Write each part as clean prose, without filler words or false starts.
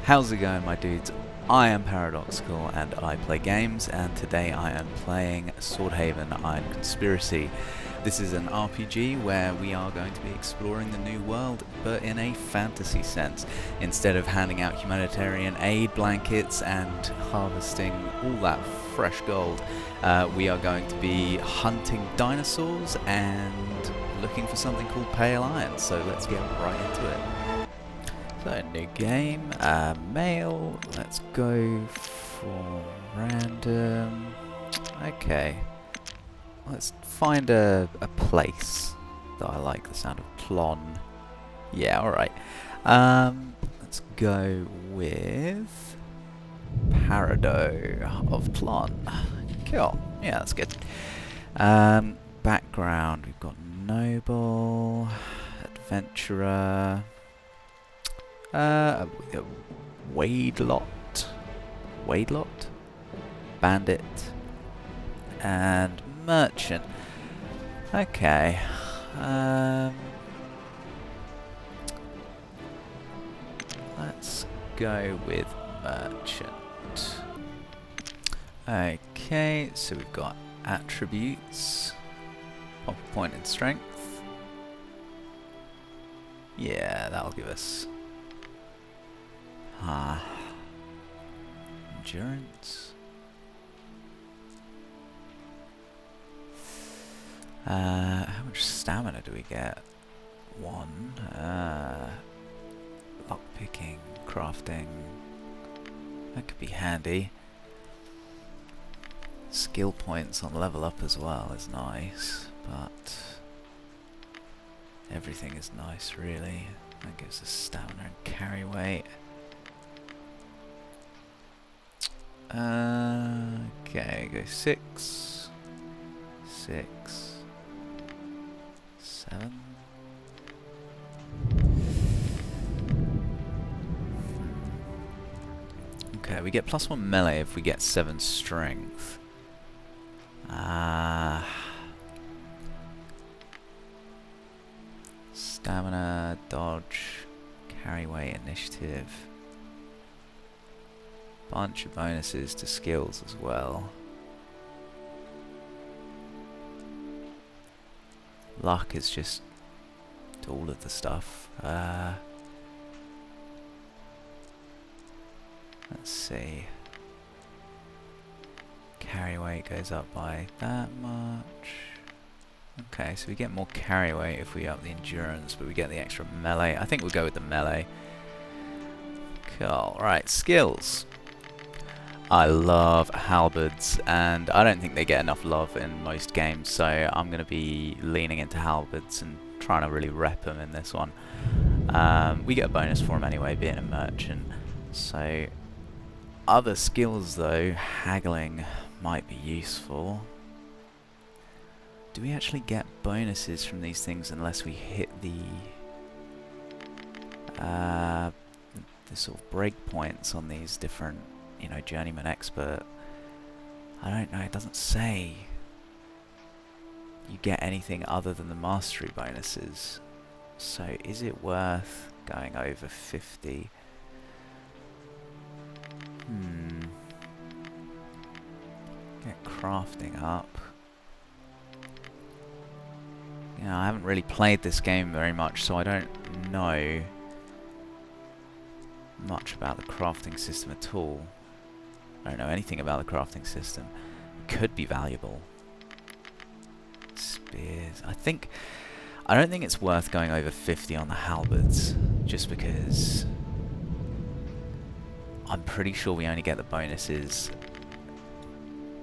How's it going, my dudes? I am Paradoxical and I play games, and today I am playing Swordhaven Iron Conspiracy. This is an RPG where we are going to be exploring the new world, but in a fantasy sense. Instead of handing out humanitarian aid blankets and harvesting all that fresh gold, we are going to be hunting dinosaurs and looking for something called pale iron, so let's get right into it. So, new game, male, let's go for random. Okay, let's find a place that I like the sound of. Plon. Yeah, alright. Let's go with Parado of Plon. Cool, yeah, that's good. Background, we've got Noble, Adventurer, Wadelot, Bandit, and Merchant. Okay. Let's go with Merchant. Okay, so we've got attributes of point in strength. Yeah, that'll give us endurance. How much stamina do we get? 1. Lockpicking, crafting. That could be handy. Skill points on level up as well is nice, but everything is nice really. That gives us stamina and carry weight. Okay, go 6, 6, 7. Okay, we get +1 melee if we get 7 strength. Stamina, dodge, carry weight, initiative. Bunch of bonuses to skills as well. Luck is just all of the stuff. Let's see. Carry weight goes up by that much. Okay, so we get more carry weight if we up the endurance, but we get the extra melee. I think we'll go with the melee. Cool. Right, skills. I love halberds, and I don't think they get enough love in most games, so I'm going to be leaning into halberds and trying to really rep them in this one. We get a bonus for them anyway, being a merchant. So, other skills though, haggling might be useful. Do we actually get bonuses from these things unless we hit the sort of breakpoints on these different, you know, journeyman expert? I don't know, it doesn't say you get anything other than the mastery bonuses. So is it worth going over 50? Get crafting up. You know, I haven't really played this game very much, so I don't know much about the crafting system at all. I don't know anything about the crafting system. It could be valuable. Spears. I don't think it's worth going over 50 on the halberds, just because I'm pretty sure we only get the bonuses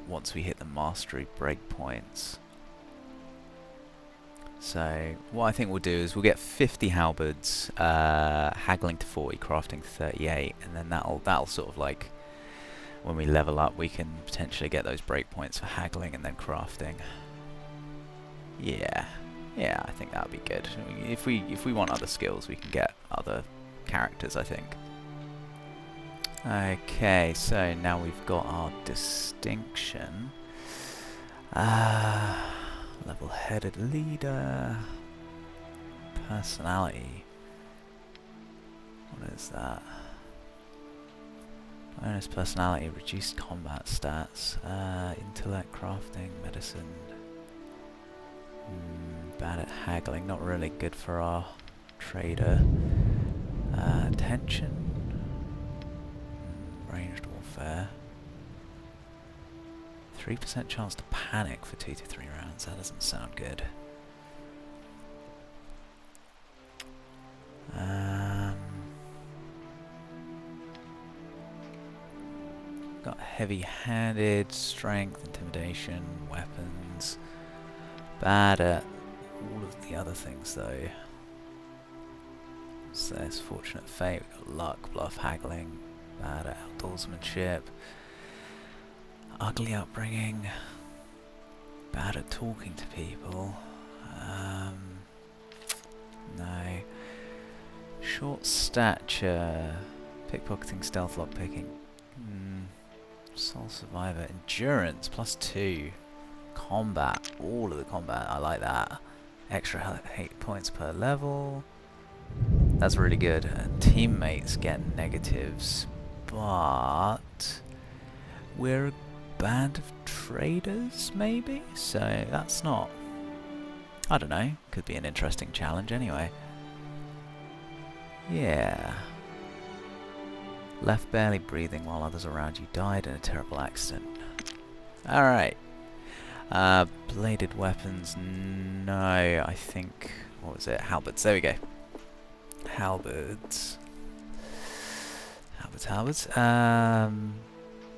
once we hit the mastery breakpoints. So what I think we'll do is we'll get 50 halberds, haggling to 40, crafting 38, and then that'll sort of like, when we level up, we can potentially get those breakpoints for haggling and then crafting. Yeah, I think that'll be good. If we want other skills, we can get other characters, I think. Okay, so now we've got our distinction. Level-headed leader. Personality. What is that? Bonus personality, reduced combat stats, intellect, crafting, medicine. Bad at haggling, not really good for our trader. Tension, ranged warfare. 3% chance to panic for 2 to 3 rounds, that doesn't sound good. Got heavy-handed, strength, intimidation, weapons. Bad at all of the other things though. So there's fortunate fate, we've got luck, bluff, haggling, bad at outdoorsmanship. Ugly upbringing, bad at talking to people. No. Short stature, pickpocketing, stealth, lockpicking. Sole survivor, endurance, +2. Combat, all of the combat, I like that. Extra hate points per level. That's really good. Teammates get negatives, but we're a band of traders, maybe? So that's not... I don't know, could be an interesting challenge anyway. Yeah. Left barely breathing while others around you died in a terrible accident. Alright. Bladed weapons, no, I think... What was it? Halberds, there we go. Halberds. Halberds.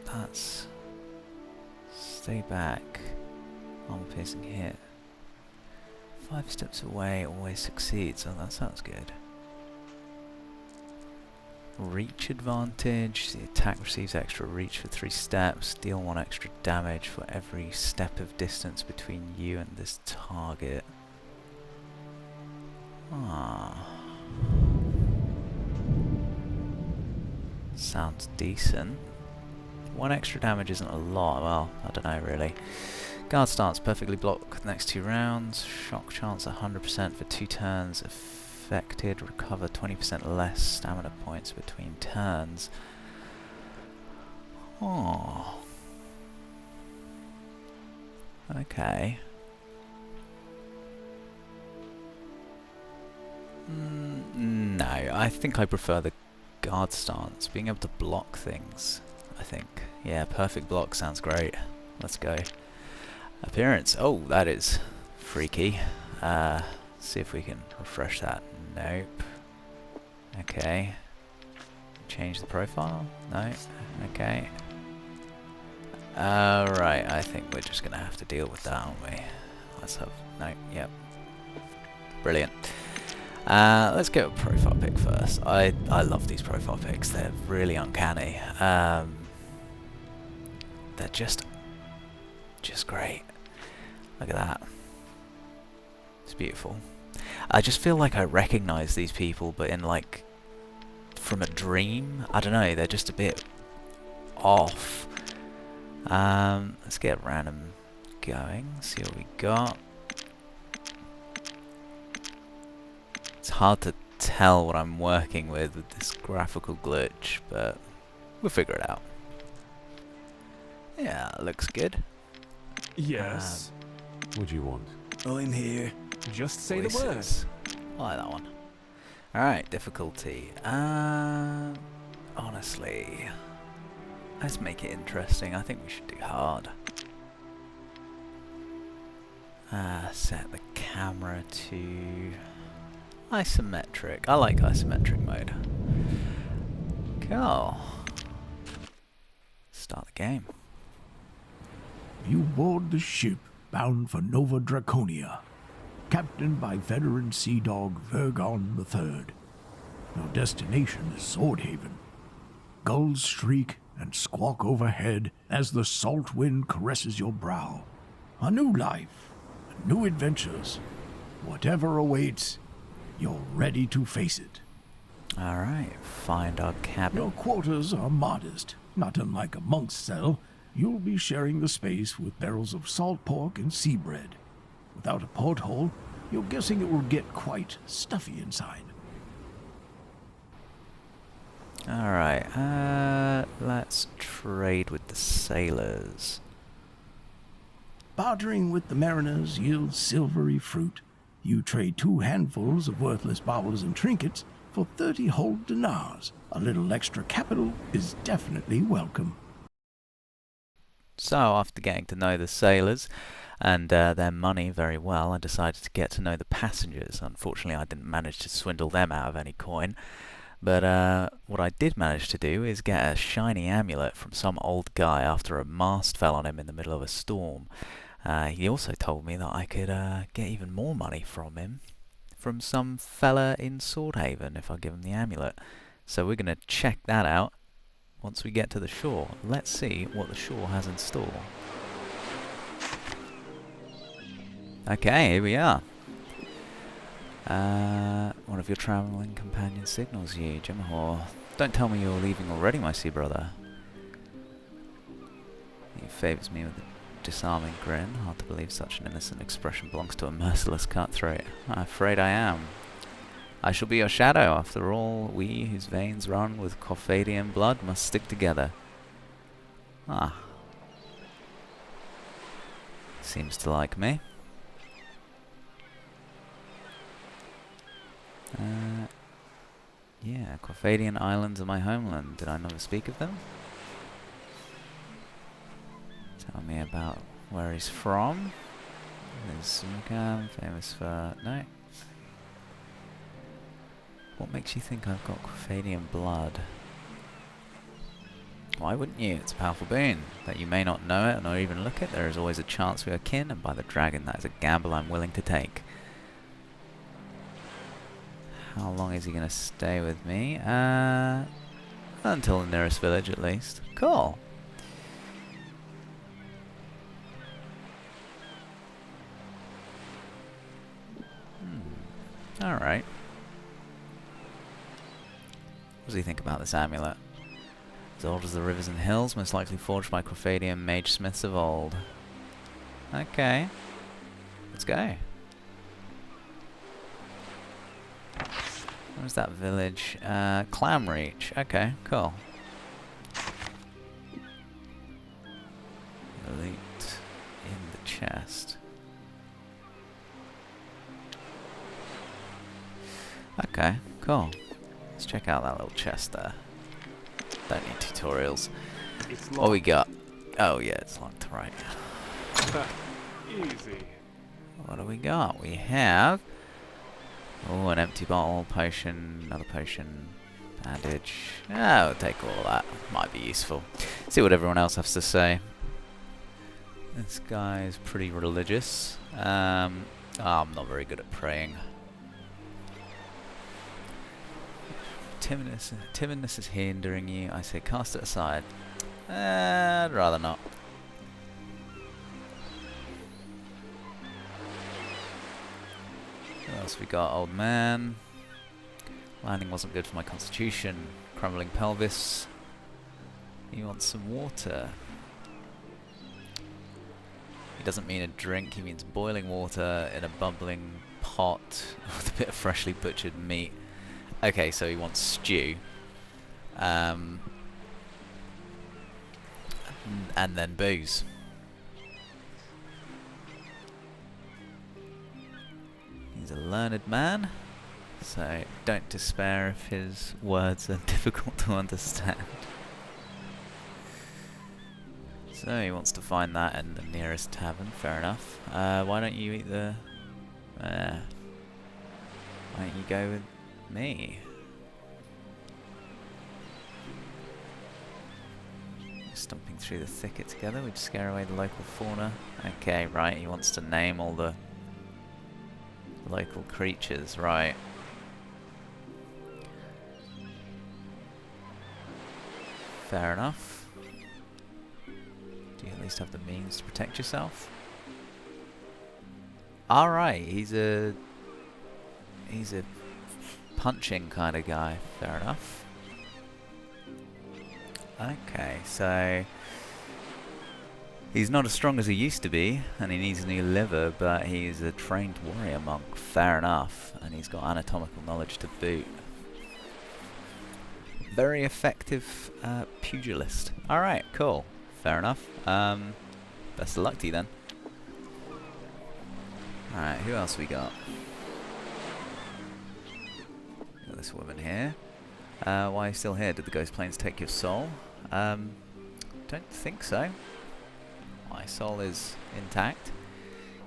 That's... Stay back. Armor piercing hit. 5 steps away, always succeeds. Oh, that sounds good. Reach advantage. The attack receives extra reach for 3 steps. Deal 1 extra damage for every step of distance between you and this target. Sounds decent. 1 extra damage isn't a lot. Well, I don't know really. Guard stance, perfectly block the next 2 rounds. Shock chance 100% for 2 turns. Affected, recover 20% less stamina points between turns. Oh. Okay. No, I think I prefer the guard stance. Being able to block things, I think. Yeah, perfect block sounds great. Let's go. Appearance. Oh, that is freaky. See if we can refresh that. Nope. Okay. Change the profile? No. Okay. Right, I think we're just gonna have to deal with that, aren't we? Let's have... No, yep. Brilliant. Let's get a profile pic first. I love these profile pics. They're really uncanny. They're just great. Look at that. It's beautiful. I just feel like I recognize these people, but in like from a dream. I don't know. They're just a bit off. Let's get random going. See what we got. It's hard to tell what I'm working with this graphical glitch, but we'll figure it out. Yeah, looks good. Yes. What do you want? I'm here. Just say the word. Voices. I like that one. Alright, difficulty. Honestly, let's make it interesting. I think we should do hard. Set the camera to isometric. I like isometric mode. Cool. Start the game. You board the ship bound for Nova Draconia, captained by veteran sea dog Vergon III. Your destination is Swordhaven. Gulls shriek and squawk overhead as the salt wind caresses your brow. A new life, new adventures. Whatever awaits, you're ready to face it. Alright, find our cabin. Your quarters are modest. Not unlike a monk's cell, you'll be sharing the space with barrels of salt pork and sea bread. Without a porthole, you're guessing it will get quite stuffy inside. Alright, let's trade with the sailors. Bartering with the mariners yields silvery fruit. You trade 2 handfuls of worthless baubles and trinkets for 30 whole dinars. A little extra capital is definitely welcome. So, after getting to know the sailors and their money very well, I decided to get to know the passengers. Unfortunately, I didn't manage to swindle them out of any coin. But what I did manage to do is get a shiny amulet from some old guy after a mast fell on him in the middle of a storm. He also told me that I could get even more money from him, from some fella in Swordhaven, if I give him the amulet. So we're going to check that out once we get to the shore. Let's see what the shore has in store. Okay, here we are. One of your travelling companions signals you, Jimahor. Don't tell me you're leaving already, my sea brother. He favours me with a disarming grin. Hard to believe such an innocent expression belongs to a merciless cutthroat. I'm afraid I am. I shall be your shadow. After all, we whose veins run with Corphadian blood must stick together. Ah. Seems to like me. Yeah, Corphadian Islands are my homeland. Did I never speak of them? Tell me about where he's from. There's Sumukam, famous for... No. What makes you think I've got Corphadian blood? Why wouldn't you? It's a powerful boon. That you may not know it or even look it, there is always a chance we are kin, and by the dragon, that is a gamble I'm willing to take. How long is he going to stay with me? Until the nearest village, at least. Cool. Alright. What does he think about this amulet? As old as the rivers and hills, most likely forged by Corphadian mage smiths of old. Okay. Let's go. Where's that village? Clamreach. Okay, cool. Elite in the chest. Okay, cool. Let's check out that little chest there. Don't need tutorials. What we got? Oh yeah, it's locked, right. Easy. What do we got? We have... Oh, an empty bottle, potion, another potion, bandage. Ah, we'll take all that. Might be useful. See what everyone else has to say. This guy's pretty religious. I'm not very good at praying. Timidness is hindering you. I say cast it aside. I'd rather not. What else we got? Old man. Landing wasn't good for my constitution. Crumbling pelvis. He wants some water. He doesn't mean a drink, he means boiling water in a bubbling pot with a bit of freshly butchered meat. Okay, so he wants stew. And then booze. He's a learned man, so don't despair if his words are difficult to understand. So he wants to find that in the nearest tavern, fair enough. Why don't you eat the... why don't you go with me? Stomping through the thicket together, we'd scare away the local fauna. Okay, right, he wants to name all the local creatures, right. Fair enough. Do you at least have the means to protect yourself? Alright, he's a punching kind of guy, fair enough. Okay, so he's not as strong as he used to be, and he needs a new liver, but he's a trained warrior monk, fair enough, and he's got anatomical knowledge to boot. Very effective pugilist. Alright, cool. Fair enough. Best of luck to you then. Alright, who else we got? Got this woman here. Why are you still here? Did the ghost planes take your soul? Don't think so. My soul is intact.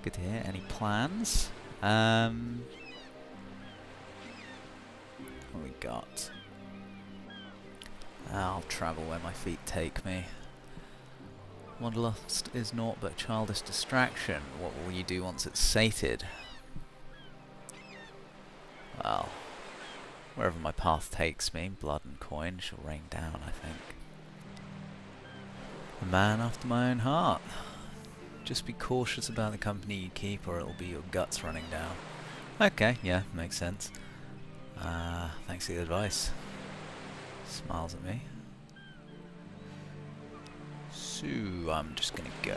Good to hear. Any plans? What we got? I'll travel where my feet take me. Wanderlust is naught but childish distraction. What will you do once it's sated? Well, wherever my path takes me, blood and coin shall rain down, I think. A man after my own heart. Just be cautious about the company you keep or it'll be your guts running down. Okay, yeah, makes sense. Thanks for the advice. Smiles at me. So, I'm just gonna go.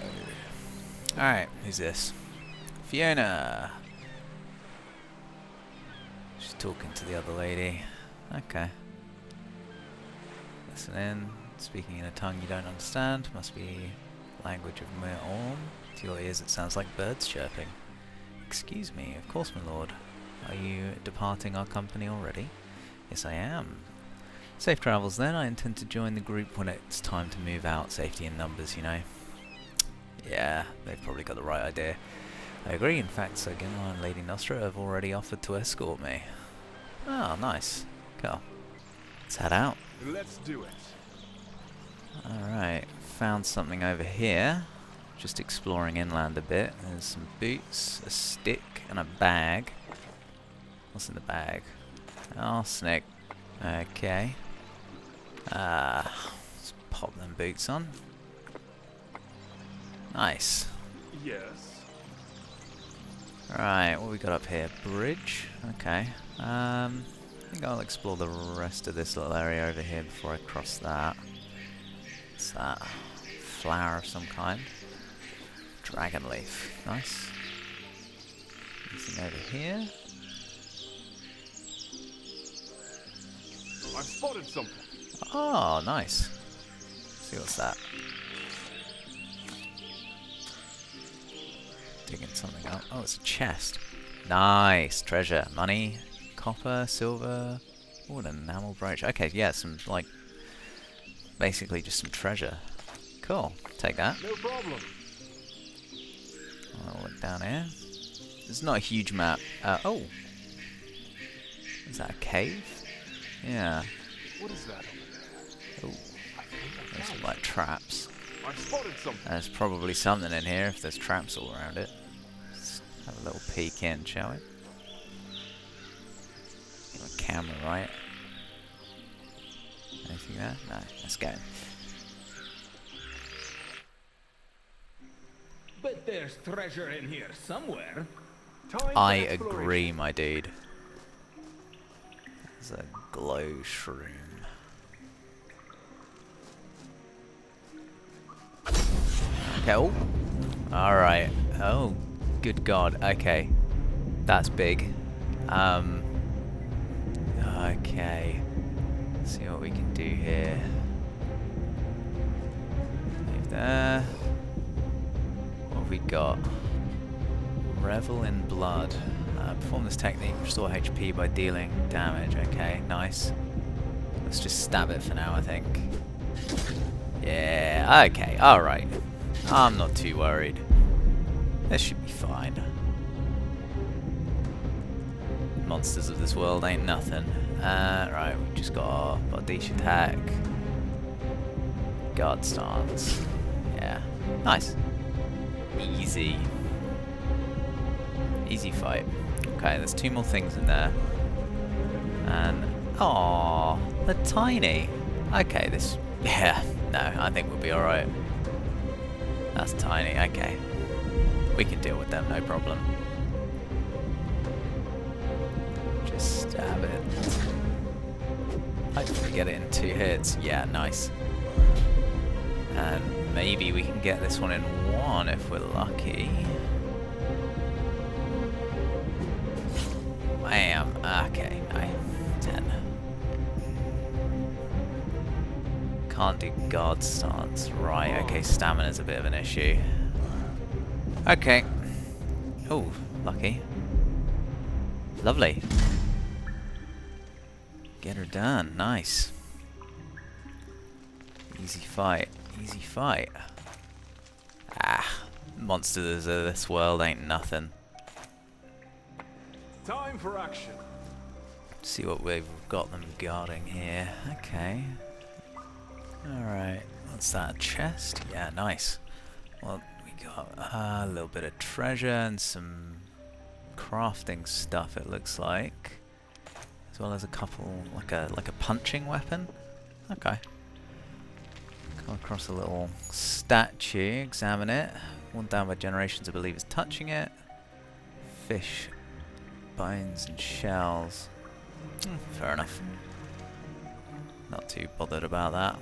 Alright, who's this? Fiona! She's talking to the other lady. Okay. Listen in. Speaking in a tongue you don't understand. Must be language of mere orm. To your ears it sounds like birds chirping. Excuse me, of course, my lord. Are you departing our company already? Yes, I am. Safe travels then. I intend to join the group when it's time to move out. Safety in numbers, you know. Yeah, they've probably got the right idea. I agree. In fact, Sir Gimler and Lady Nostra have already offered to escort me. Oh, nice. Cool. Let's head out. Let's do it. Alright, found something over here. Just exploring inland a bit. There's some boots, a stick, and a bag. What's in the bag? Arsenic. Okay. Let's pop them boots on. Nice. Yes. Right, what we got up here? Bridge. Okay. I think I'll explore the rest of this little area over here before I cross that. What's that? Flower of some kind. Dragon leaf. Nice. Anything over here? I've spotted something. Oh, nice. See what's that? Digging something up. Oh, it's a chest. Nice. Treasure. Money. Copper. Silver. Oh, an enamel brooch. Okay, yeah, some, like, basically just some treasure. Cool. Take that. No problem. I'll look down here. There's not a huge map. Oh. Is that a cave? Yeah. What is that? Oh. There's some, like, traps. I've spotted something. There's probably something in here if there's traps all around it. Let's have a little peek in, shall we? Got a camera, right? Anything there? No. Let's go. But there's treasure in here somewhere. Time I for exploration. agree, my dude. There's a glow shroom. Okay. Oh. Alright. Oh. Good God. Okay. That's big. Okay. Let's see what we can do here. Move there. What have we got? Revel in blood. Perform this technique, restore HP by dealing damage. Okay, nice. Let's just stab it for now, I think. Yeah, okay, alright. I'm not too worried. This should be fine. Monsters of this world ain't nothing. Right, we've just got our Bardiche attack. Guard stance. Yeah, nice. Easy. Easy fight. Okay, there's 2 more things in there. And, aww, they're tiny. Okay, this, yeah, no, I think we'll be alright. That's tiny, okay. We can deal with them, no problem. Just stab it. Hopefully get it in 2 hits. Yeah, nice. And maybe we can get this one in 1 if we're lucky. Bam. Okay, no. 10. Can't do guard stance. Right, okay, stamina's a bit of an issue. Okay. Oh, lucky. Lovely. Get her done. Nice. Easy fight. Easy fight. Ah, monsters of this world ain't nothing. Time for action. See what we've got them guarding here. Okay. Alright. What's that? A chest? Yeah, nice. Well, we got a little bit of treasure and some crafting stuff, it looks like. As well as a couple, like a punching weapon. Okay. Come across a little statue, examine it. One down by generations, I believe, is touching it. Fish, bones and shells. Fair enough. Not too bothered about that.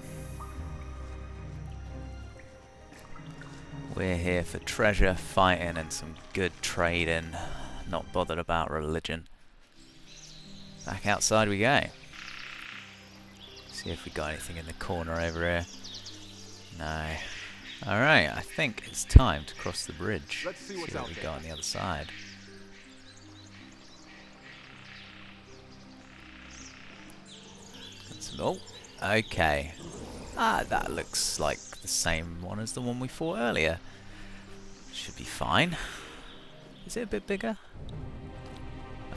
We're here for treasure, fighting and some good trading. Not bothered about religion. Back outside we go. See if we got anything in the corner over here. No. Alright, I think it's time to cross the bridge. Let's see what's what out we there. got on the other side. Oh, okay. Ah, that looks like the same one as the one we fought earlier. Should be fine. Is it a bit bigger?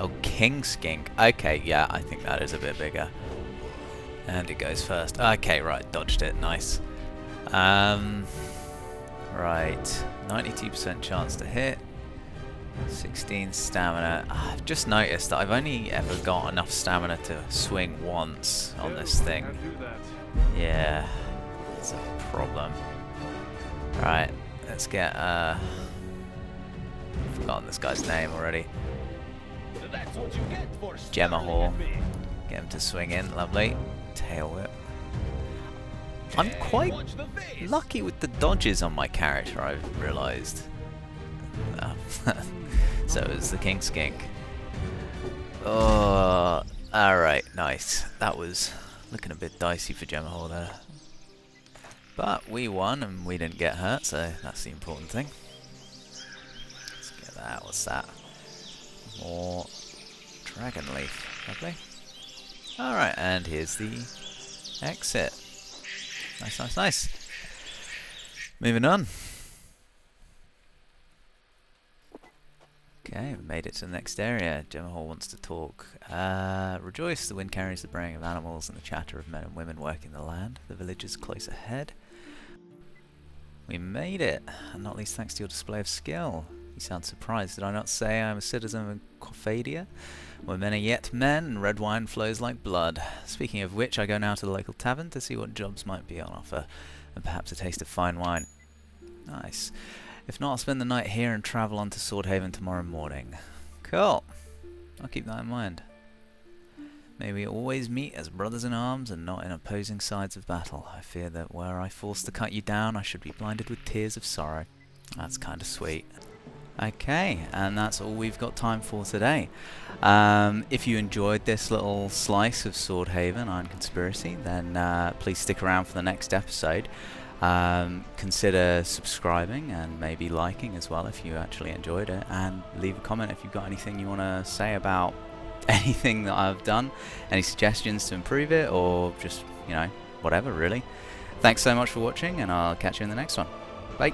Oh, King Skink. Okay, yeah, I think that is a bit bigger. And it goes first. Okay, right, dodged it. Nice. Right. 92% chance to hit. 16 stamina. I've just noticed that I've only ever got enough stamina to swing once on this thing. Can't do that. Yeah, it's a problem. Right, let's get I've forgotten this guy's name already. That's what you get for Gemma staring Hall. at me. Get him to swing in, lovely. Tail whip. I'm Hey, quite watch the face. lucky with the dodges on my character, I've realised. So is the King Skink. Oh, alright, nice. That was looking a bit dicey for Gemma Hall there. But we won and we didn't get hurt, so that's the important thing. Let's get that. What's that? More dragon leaf. Lovely. Alright, and here's the exit. Nice, nice, nice. Moving on. Okay, we made it to the next area. Gemma Hall wants to talk. Rejoice, the wind carries the braying of animals and the chatter of men and women working the land. The village is close ahead. We made it, and not least thanks to your display of skill. You sound surprised. Did I not say I am a citizen of Corfadia, where men are yet men and red wine flows like blood? Speaking of which, I go now to the local tavern to see what jobs might be on offer, and perhaps a taste of fine wine. Nice. If not, I'll spend the night here and travel on to Swordhaven tomorrow morning. Cool. I'll keep that in mind. May we always meet as brothers in arms and not in opposing sides of battle. I fear that were I forced to cut you down, I should be blinded with tears of sorrow. That's kind of sweet. Okay, and that's all we've got time for today. If you enjoyed this little slice of Swordhaven Iron Conspiracy, then please stick around for the next episode. Consider subscribing and maybe liking as well if you actually enjoyed it, and leave a comment if you've got anything you want to say about anything that I've done, any suggestions to improve it, or just, you know, whatever really. Thanks so much for watching, and I'll catch you in the next one. Bye.